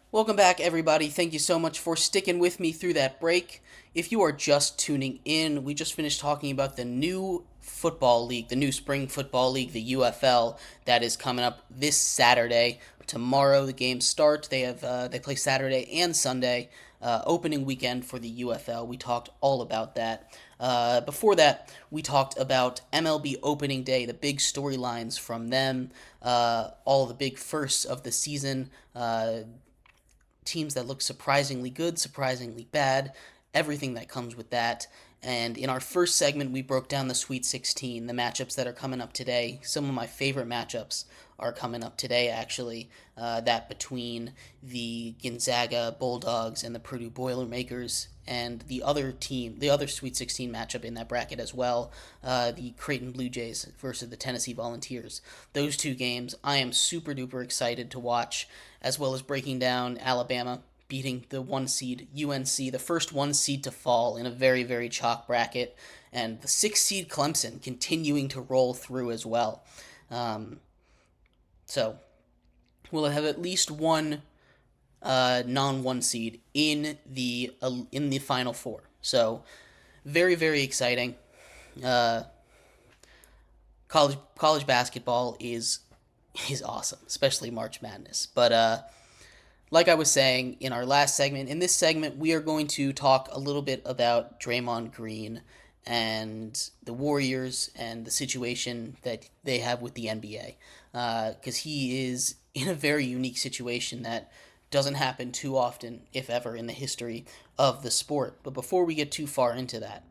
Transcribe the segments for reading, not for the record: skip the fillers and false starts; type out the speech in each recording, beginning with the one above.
Welcome back, everybody. Thank you so much for sticking with me through that break. If you are just tuning in, we just finished talking about the new football league, the new spring football league, the UFL, that is coming up this Saturday. Tomorrow the games start. They play Saturday and Sunday, opening weekend for the UFL. We talked all about that. Before that, we talked about MLB opening day, the big storylines from them, all the big firsts of the season. Teams that look surprisingly good, surprisingly bad, everything that comes with that. And in our first segment, we broke down the Sweet 16, the matchups that are coming up today. Some of my favorite matchups are coming up today, actually. That between the Gonzaga Bulldogs and the Purdue Boilermakers, and the other team, the other Sweet 16 matchup in that bracket as well, the Creighton Blue Jays versus the Tennessee Volunteers. Those two games I am super duper excited to watch, as well as breaking down Alabama beating the one seed UNC, the first one seed to fall in a very, very chalk bracket, and the 6 seed Clemson continuing to roll through as well. Um, so we'll have at least one non one seed in the Final Four. So very, very exciting. Uh, college basketball is awesome, especially March Madness. But like I was saying in our last segment, in this segment we are going to talk a little bit about Draymond Green and the Warriors and the situation that they have with the NBA, because he is in a very unique situation that doesn't happen too often, if ever, in the history of the sport. But before we get too far into that,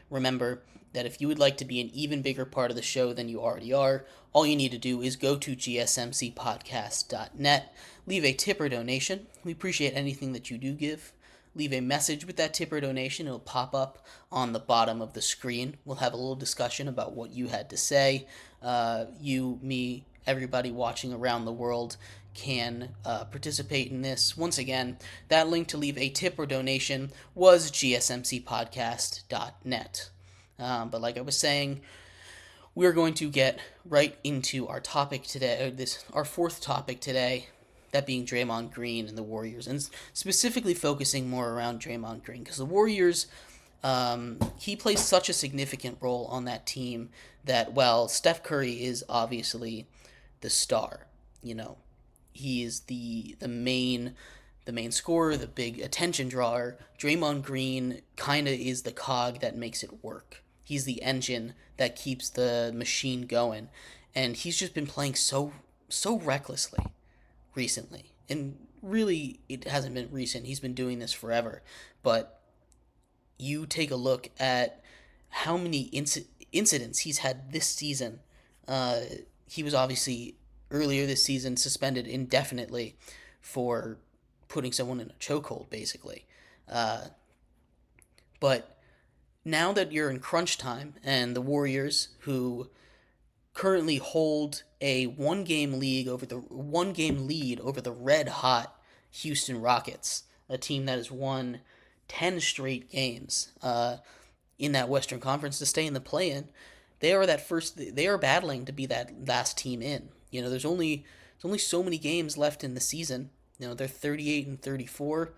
remember that if you would like to be an even bigger part of the show than you already are, all you need to do is go to gsmcpodcast.net, leave a tip or donation. We appreciate anything that you do give. Leave a message with that tip or donation. It'll pop up on the bottom of the screen. We'll have a little discussion about what you had to say. You, me, everybody watching around the world can participate in this. Once again, that link to leave a tip or donation was gsmcpodcast.net. But like I was saying, we're going to get right into our topic today, our fourth topic today, that being Draymond Green and the Warriors, and specifically focusing more around Draymond Green, because the Warriors, he plays such a significant role on that team that, while Steph Curry is obviously the star, he is the main scorer, the big attention drawer. Draymond Green kind of is the cog that makes it work. He's the engine that keeps the machine going, and he's just been playing so recklessly recently. And really, it hasn't been recent. He's been doing this forever. But you take a look at how many incidents he's had this season. He was obviously earlier this season suspended indefinitely for putting someone in a chokehold, basically. Uh, but now that you're in crunch time, and the Warriors, who currently hold a one game lead over the red hot Houston Rockets, a team that has won 10 straight games in that Western Conference to stay in the play-in. They are battling to be that last team in. There's only so many games left in the season. They're 38 and 34.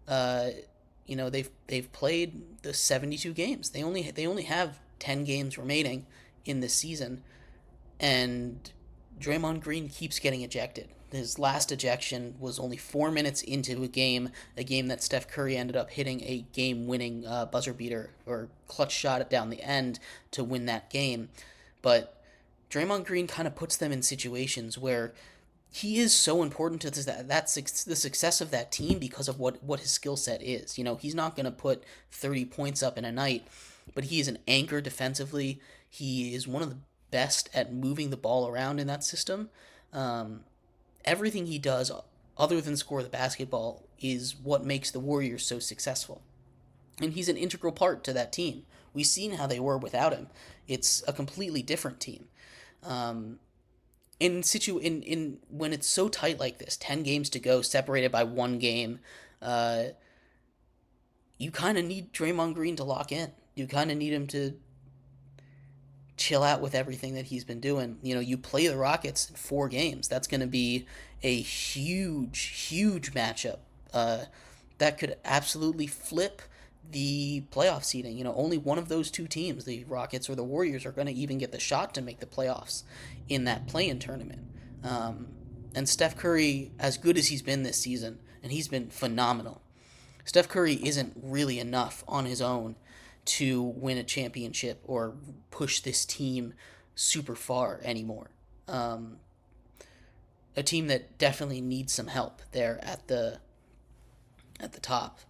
They've played the 72 games. They only have 10 games remaining in this season, and Draymond Green keeps getting ejected. His last ejection was only 4 minutes into a game that Steph Curry ended up hitting a game-winning buzzer beater or clutch shot down the end to win that game. But Draymond Green kind of puts them in situations where he is so important to the success of that team because of what his skill set is. He's not going to put 30 points up in a night, but he is an anchor defensively. He is one of the best at moving the ball around in that system. Everything he does, other than score the basketball, is what makes the Warriors so successful. And he's an integral part to that team. We've seen how they were without him. It's a completely different team. In when it's so tight like this, 10 games to go, separated by one game, you kind of need Draymond Green to lock in. You kind of need him to chill out with everything that he's been doing. You play the Rockets in 4 games. That's going to be a huge, huge matchup that could absolutely flip the playoff seeding. Only one of those two teams, the Rockets or the Warriors, are going to even get the shot to make the playoffs in that play-in tournament. And Steph Curry, as good as he's been this season, and he's been phenomenal, Steph Curry isn't really enough on his own to win a championship or push this team super far anymore. A team that definitely needs some help there at the top.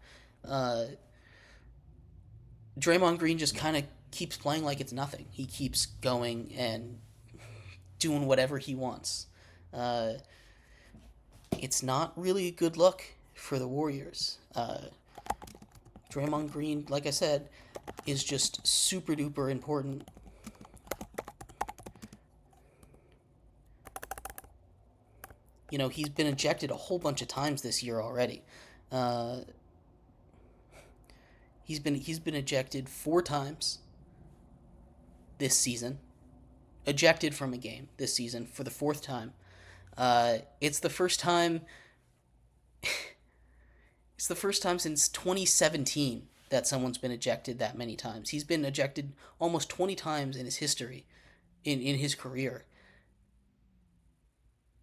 Draymond Green just kind of keeps playing like it's nothing. He keeps going and doing whatever he wants. It's not really a good look for the Warriors. Draymond Green, like I said, is just super duper important. He's been ejected a whole bunch of times this year already. He's been ejected 4 times this season. Ejected from a game this season for the 4th time. It's the first time. It's the first time since 2017 that someone's been ejected that many times. He's been ejected almost 20 times in his history, in his career.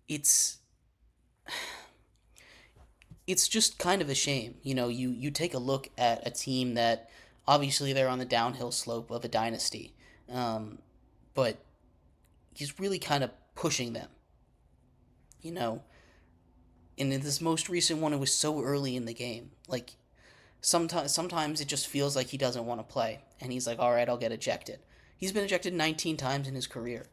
It's just kind of a shame. You take a look at a team that obviously they're on the downhill slope of a dynasty, but he's really kind of pushing them. And in this most recent one, it was so early in the game. Like, sometimes it just feels like he doesn't want to play, and he's like, all right, I'll get ejected. He's been ejected 19 times in his career.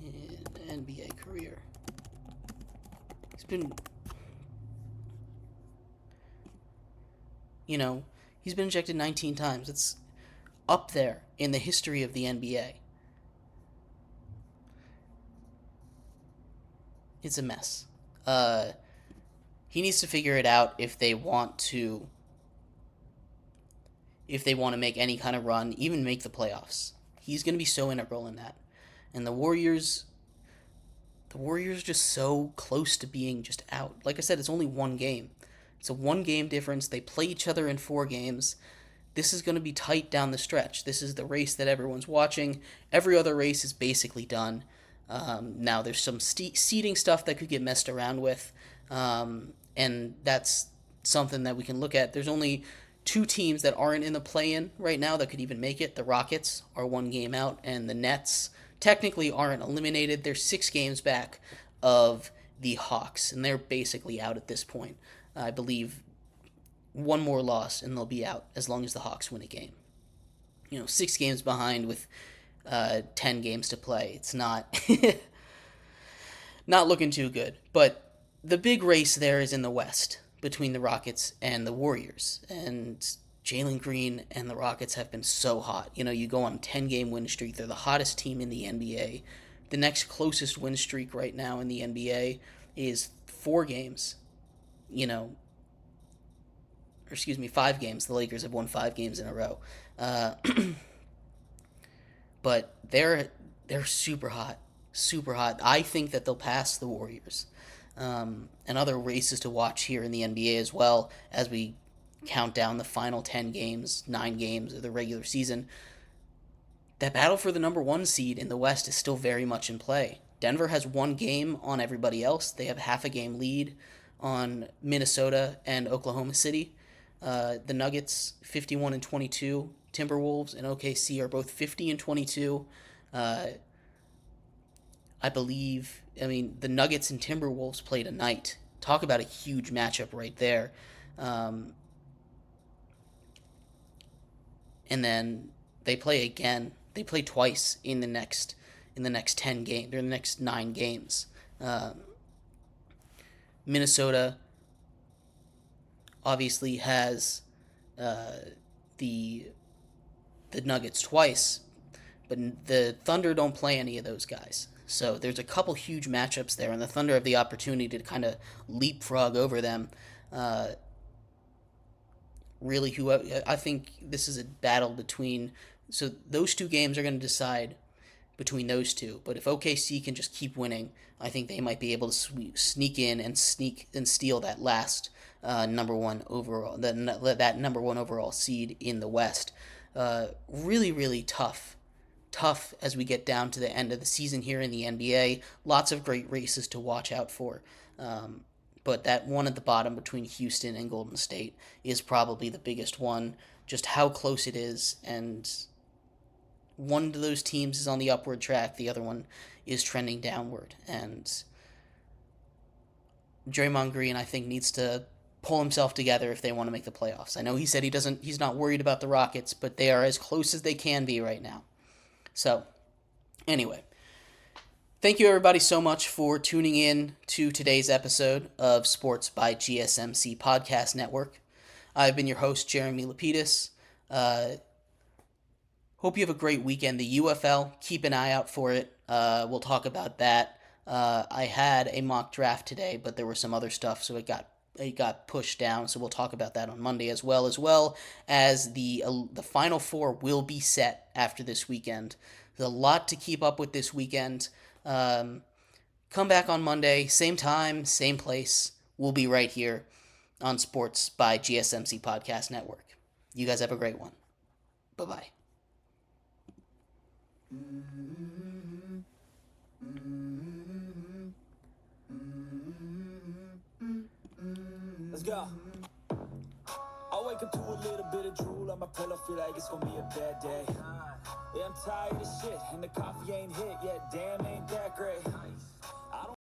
In NBA career. He's been ejected 19 times. It's up there in the history of the NBA. It's a mess. He needs to figure it out if they want to make any kind of run, even make the playoffs. He's going to be so integral in that. And the Warriors just so close to being just out. Like I said, it's only one game. It's a 1-game difference. They play each other in 4 games. This is going to be tight down the stretch. This is the race that everyone's watching. Every other race is basically done. Now there's some seeding stuff that could get messed around with, and that's something that we can look at. There's only 2 teams that aren't in the play-in right now that could even make it. The Rockets are 1 game out, and the Nets technically aren't eliminated. They're 6 games back of the Hawks, and they're basically out at this point. I believe 1 more loss and they'll be out as long as the Hawks win a game. 6 games behind with 10 games to play. It's not not looking too good. But the big race there is in the West between the Rockets and the Warriors. And Jalen Green and the Rockets have been so hot. You go on a 10-game win streak. They're the hottest team in the NBA. The next closest win streak right now in the NBA is 4 games. 5 games. The Lakers have won 5 games in a row. But they're super hot. Super hot. I think that they'll pass the Warriors. And other races to watch here in the NBA as well as we count down the final 10 games, 9 games of the regular season. That battle for the number 1 seed in the West is still very much in play. Denver has 1 game on everybody else. They have half a game lead on Minnesota and Oklahoma City. The Nuggets 51-22. Timberwolves and OKC are both 50-22. I believe. The Nuggets and Timberwolves play tonight. Talk about a huge matchup right there. And then they play again. They play twice in the next 10 games, or the next 9 games. Minnesota obviously has the Nuggets twice, but the Thunder don't play any of those guys. So there's a couple huge matchups there, and the Thunder have the opportunity to kind of leapfrog over them. Really, I think this is a battle between. So those 2 games are going to decide between those two. But if OKC can just keep winning, I think they might be able to sneak in and steal that last number one overall that number one overall seed in the West. Really, really tough as we get down to the end of the season here in the NBA. Lots of great races to watch out for. But that one at the bottom between Houston and Golden State is probably the biggest one. Just how close it is, and one of those teams is on the upward track, the other one is trending downward. And Draymond Green, I think, needs to pull himself together if they want to make the playoffs. I know he said he's not worried about the Rockets, but they are as close as they can be right now. So, anyway, thank you everybody so much for tuning in to today's episode of Sports by GSMC Podcast Network. I've been your host, Jeremy Lapidus. Hope you have a great weekend. The UFL, keep an eye out for it. We'll talk about that. I had a mock draft today, but there was some other stuff, so it got pushed down. So we'll talk about that on Monday as well as the Final Four will be set after this weekend. There's a lot to keep up with this weekend. Come back on Monday, same time, same place. We'll be right here on Sports by GSMC Podcast Network. You guys have a great one. Bye-bye. Let's go. I wake up to a little bit of drool on my pillow, feel like it's gonna be a bad day. Yeah, I'm tired of shit, and the coffee ain't hit yet, damn, ain't that great.